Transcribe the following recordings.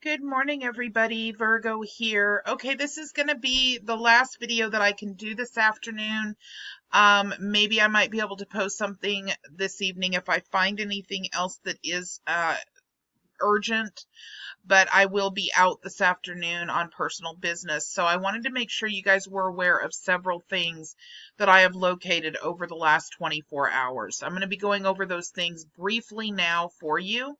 Good morning, everybody. Virgo here. Okay, this is going to be the last video that I can do this afternoon. Maybe I might be able to post something this evening if I find anything else that is urgent, but I will be out this afternoon on personal business. So I wanted to make sure you guys were aware of several things that I have located over the last 24 hours. I'm going to be going over those things briefly now for you.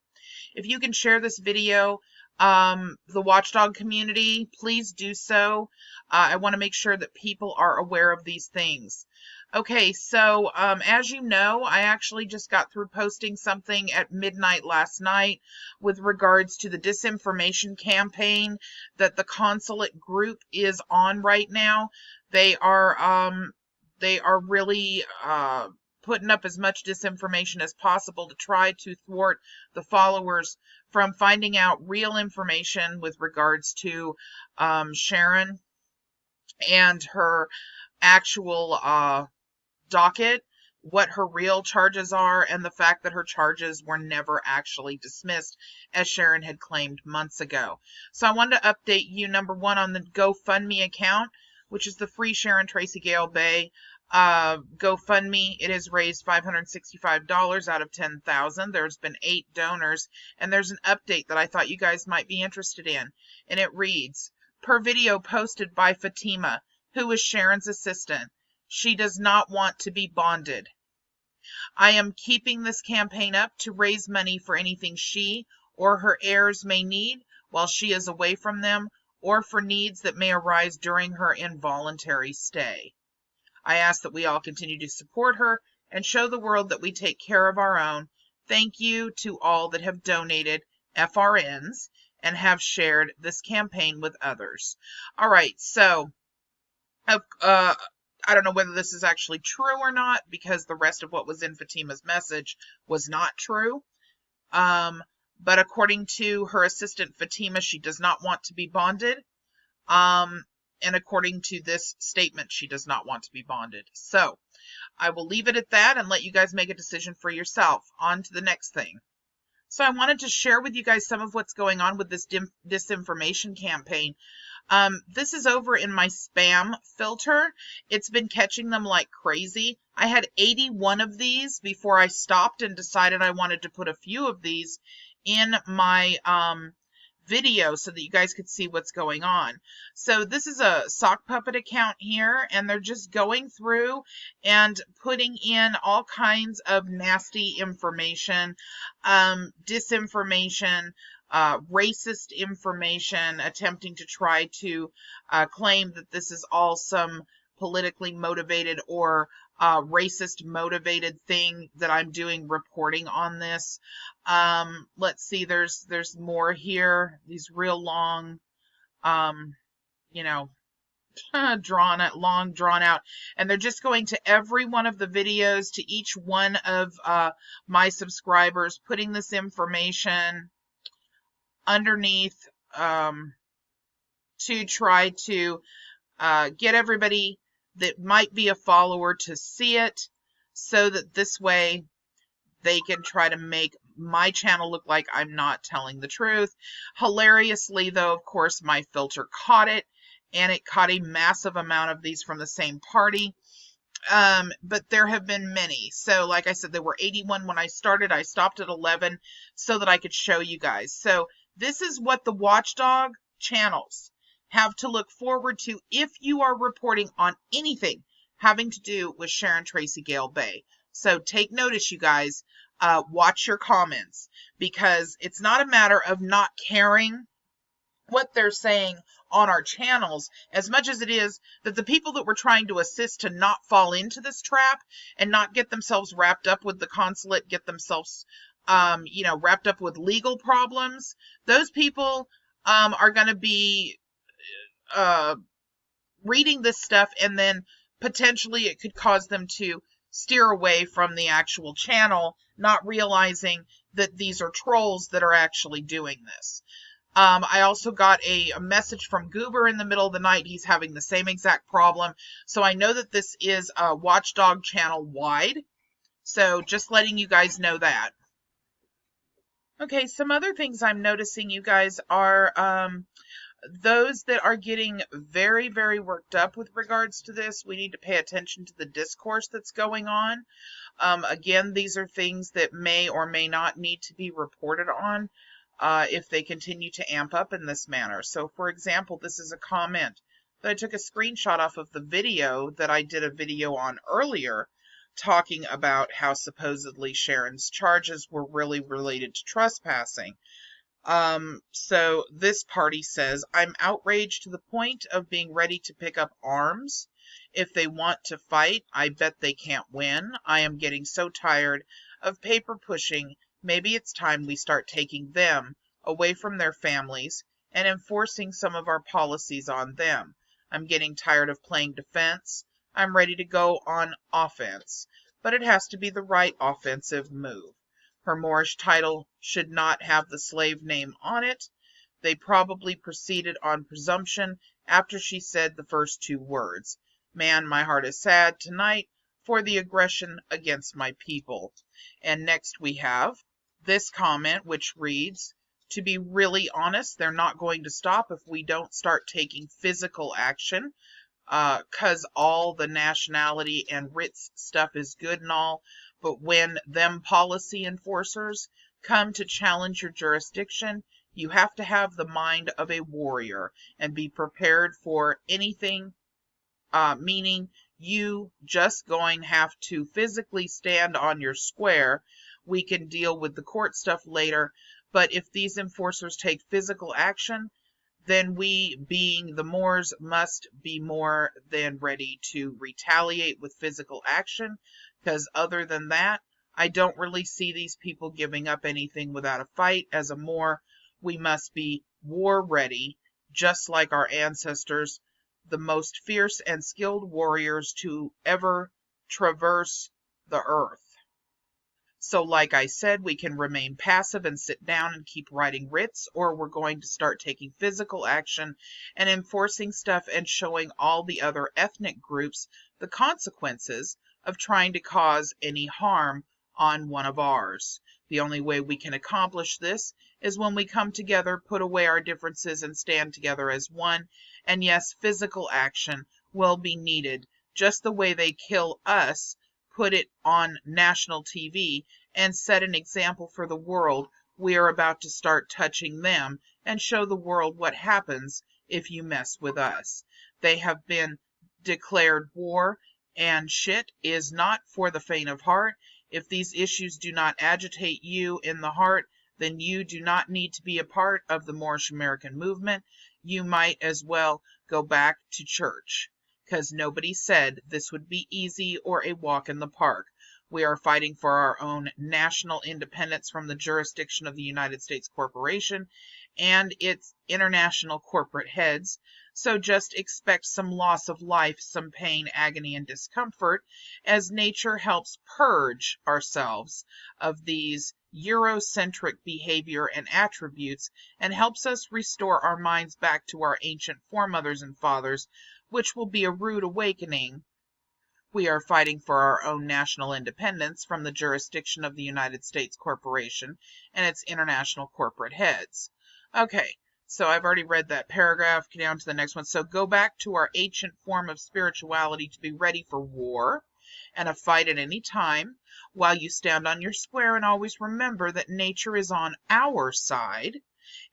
If you can share this video, the watchdog community, please do so. I want to make sure that people are aware of these things. Okay, so as you know, I actually just got through posting something at midnight last night with regards to the disinformation campaign that the consulate group is on right now. They are really putting up as much disinformation as possible to try to thwart the followers from finding out real information with regards to Sharon and her actual docket, what her real charges are, and the fact that her charges were never actually dismissed, as Sharon had claimed months ago. So I wanted to update you, number one, on the GoFundMe account, which is the Free Sharon Tracy Gale Bay GoFundMe. It has raised $565 out of 10,000. There's been 8 donors, and there's an update that I thought you guys might be interested in, and it reads, per video posted by Fatima, who is Sharon's assistant, she does not want to be bonded. I am keeping this campaign up to raise money for anything she or her heirs may need while she is away from them, or for needs that may arise during her involuntary stay. I ask that we all continue to support her and show the world that we take care of our own. Thank you to all that have donated FRNs and have shared this campaign with others. All right, so I don't know whether this is actually true or not, because the rest of what was in Fatima's message was not true. But according to her assistant Fatima, she does not want to be bonded. And according to this statement, she does not want to be bonded. So I will leave it at that and let you guys make a decision for yourself. On to the next thing. So I wanted to share with you guys some of what's going on with this disinformation campaign. This is over in my spam filter. It's been catching them like crazy. I had 81 of these before I stopped and decided I wanted to put a few of these in my video so that you guys could see what's going on. So this is a sock puppet account here, and they're just going through and putting in all kinds of nasty information, disinformation, racist information, attempting to try to claim that this is all some politically motivated or racist motivated thing that I'm doing reporting on this. Let's see, there's more here. These real long, you know, drawn out, and they're just going to every one of the videos, to each one of my subscribers, putting this information underneath to try to get everybody that might be a follower to see it, so that this way they can try to make my channel look like I'm not telling the truth. Hilariously, though, of course, my filter caught it, and it caught a massive amount of these from the same party. But there have been many. So like I said, there were 81 when I started. I stopped at 11 so that I could show you guys. So this is what the watchdog channels have to look forward to if you are reporting on anything having to do with Sharon Tracy Gale Bay. So take notice, you guys. Watch your comments, because it's not a matter of not caring what they're saying on our channels as much as it is that the people that we're trying to assist to not fall into this trap and not get themselves wrapped up with the consulate, get themselves wrapped up with legal problems. Those people are going to be reading this stuff, and then potentially it could cause them to steer away from the actual channel, not realizing that these are trolls that are actually doing this. I also got a message from Goober in the middle of the night. He's having the same exact problem. So I know that this is a watchdog channel wide. So just letting you guys know that. Okay, some other things I'm noticing, you guys, are those that are getting very, very worked up with regards to this. We need to pay attention to the discourse that's going on. Again, these are things that may or may not need to be reported on if they continue to amp up in this manner. So, for example, this is a comment that I took a screenshot off of the video that I did a video on earlier, talking about how supposedly Sharon's charges were really related to trespassing. So this party says, I'm outraged to the point of being ready to pick up arms. If they want to fight, I bet they can't win. I am getting so tired of paper pushing. Maybe it's time we start taking them away from their families and enforcing some of our policies on them. I'm getting tired of playing defense. I'm ready to go on offense, but it has to be the right offensive move. Her Moorish title should not have the slave name on it. They probably proceeded on presumption after she said the first two words. Man, my heart is sad tonight for the aggression against my people. And next we have this comment, which reads, to be really honest, they're not going to stop if we don't start taking physical action. Cause all the nationality and writs stuff is good and all, but when them policy enforcers come to challenge your jurisdiction, you have to have the mind of a warrior and be prepared for anything, meaning you just going have to physically stand on your square. We can deal with the court stuff later, but if these enforcers take physical action, then we, being the Moors, must be more than ready to retaliate with physical action, because other than that, I don't really see these people giving up anything without a fight. As a Moor, we must be war ready, just like our ancestors, the most fierce and skilled warriors to ever traverse the earth. So like I said, we can remain passive and sit down and keep writing writs, or we're going to start taking physical action and enforcing stuff and showing all the other ethnic groups the consequences of trying to cause any harm on one of ours. The only way we can accomplish this is when we come together, put away our differences, and stand together as one. And yes, physical action will be needed, just the way they kill us, put it on national TV, and set an example for the world. We are about to start touching them and show the world what happens if you mess with us. They have been declared war, and shit is not for the faint of heart. If these issues do not agitate you in the heart, then you do not need to be a part of the Moorish American movement. You might as well go back to church, because nobody said this would be easy or a walk in the park. We are fighting for our own national independence from the jurisdiction of the United States Corporation and its international corporate heads. So just expect some loss of life, some pain, agony, and discomfort as nature helps purge ourselves of these Eurocentric behavior and attributes and helps us restore our minds back to our ancient foremothers and fathers, which will be a rude awakening. We are fighting for our own national independence from the jurisdiction of the United States Corporation and its international corporate heads. Okay, so I've already read that paragraph. Get down to the next one. So go back to our ancient form of spirituality to be ready for war and a fight at any time, while you stand on your square, and always remember that nature is on our side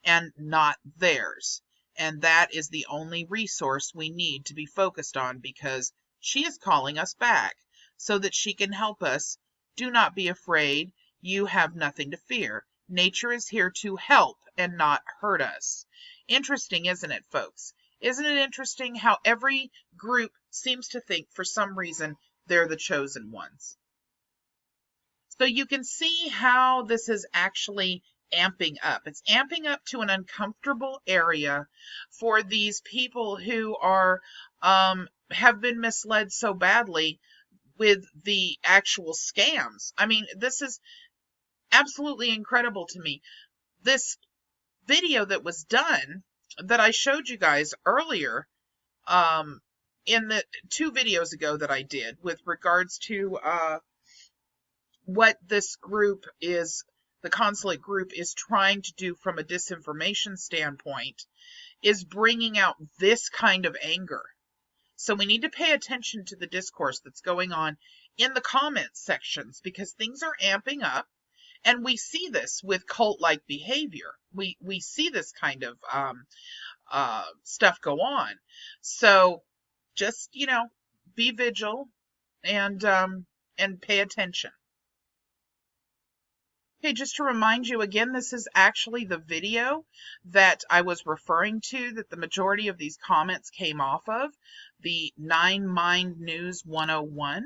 and not theirs. And that is the only resource we need to be focused on, because she is calling us back so that she can help us. Do not be afraid. You have nothing to fear. Nature is here to help and not hurt us. Interesting, isn't it, folks? Isn't it interesting how every group seems to think for some reason they're the chosen ones? So you can see how this is actually amping up. It's amping up to an uncomfortable area for these people who are have been misled so badly with the actual scams. I mean, this is absolutely incredible to me. This video that was done that I showed you guys earlier, in the 2 videos ago that I did with regards to what this group is the consulate group is trying to do from a disinformation standpoint is bringing out this kind of anger. So we need to pay attention to the discourse that's going on in the comments sections, because things are amping up, and we see this with cult-like behavior. We see this kind of stuff go on. So just, be vigilant and pay attention. Okay, just to remind you again, this is actually the video that I was referring to, that the majority of these comments came off of, the 9 Mind News 101.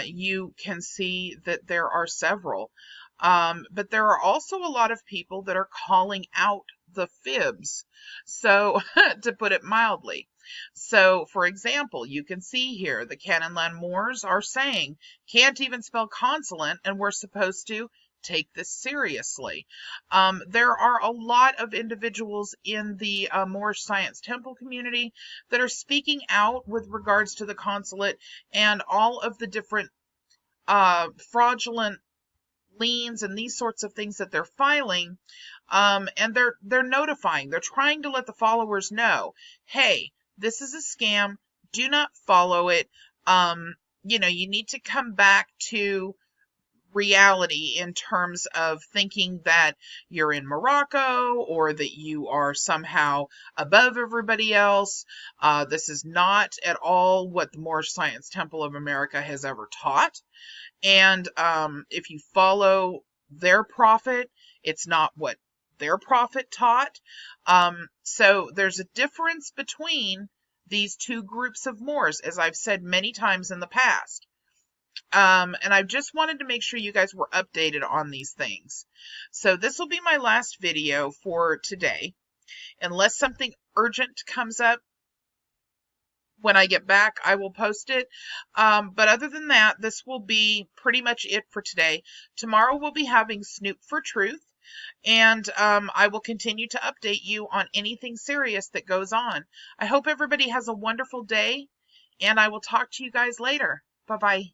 You can see that there are several, but there are also a lot of people that are calling out the fibs, so to put it mildly. So, for example, you can see here the Cannonland Moors are saying, can't even spell consulate, and we're supposed to take this seriously. There are a lot of individuals in the Moorish Science Temple community that are speaking out with regards to the consulate and all of the different fraudulent liens and these sorts of things that they're filing, and they're notifying. They're trying to let the followers know, hey, this is a scam. Do not follow it. You need to come back to reality in terms of thinking that you're in Morocco or that you are somehow above everybody else. This is not at all what the Moorish Science Temple of America has ever taught. And if you follow their prophet, it's not what their prophet taught. So there's a difference between these two groups of Moors, as I've said many times in the past. And I just wanted to make sure you guys were updated on these things. So this will be my last video for today, unless something urgent comes up. When I get back, I will post it. But other than that, this will be pretty much it for today. Tomorrow we'll be having Snoop for Truth, and I will continue to update you on anything serious that goes on. I hope everybody has a wonderful day, and I will talk to you guys later. Bye-bye.